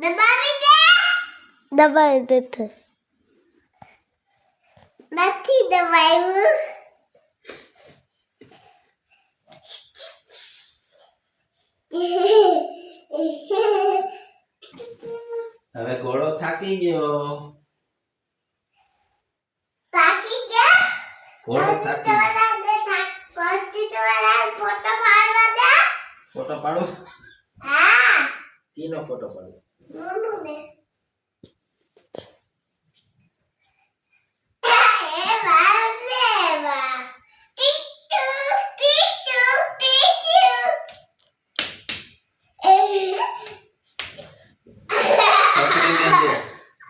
દબાવી દે. દબાવી દે તો. નથી દબાવ્યું. હવે ઘોડો થાકી ગયો. થાકી ગયા? ઘોડો થાકી ફોટો પાડવા દે. ફોટો પાડો. હા. કીનો ફોટો પાડો? મોનું ને. એ બાપ રે બાપ. ટીટુ ટીટુ ટીટુ.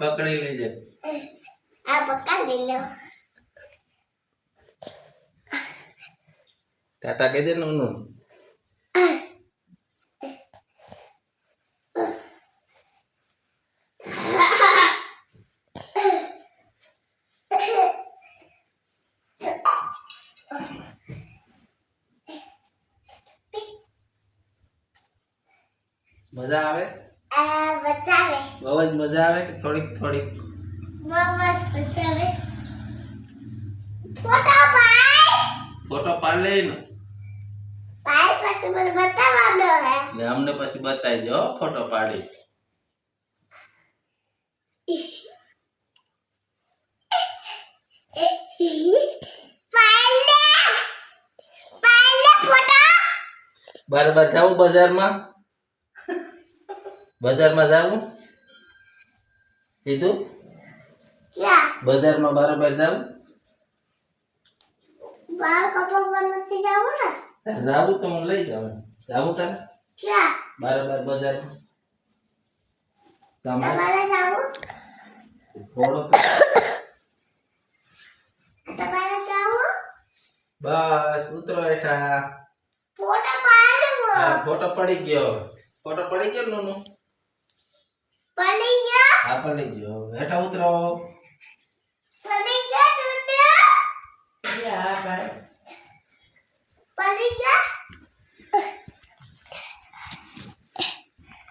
પકડી લેજે. આ પકડી લો. ટાટા કહી દે નોનુ. મજા આવે? બતાવે. બહુ જ મજા આવે કે થોડીક થોડીક? બહુ જ બતાવે. ફોટો પાડ. ફોટો પાડ લે ને. પાડ પછી મને બતાવવાનો હે. ને અમને પછી બતાવી દો ફોટો પાડી. પાડ લે ફોટો. બરાબર જાવું બજારમાં? બજારમાં જાવું? કીધું? ક્યાં? બજારમાં બરાબર જાવું? બાર કપડા નથી જાવું ને. જાવું તો હું લઈ જાઉં. જાવું તારે? ક્યાં? બરાબર બજારમાં. તમારે જાવું? ઘોડો તમારે જાવું? બસ ઉતરો હેઠા. ફોટો પાડવો. હા ફોટો પડી ગયો. ફોટો પડી ગયો નોનો? પડી ગયો? હા પડી ગયો. હેઠા ઉતરો. પડી ગયો ટુટુ. હા ભાઈ.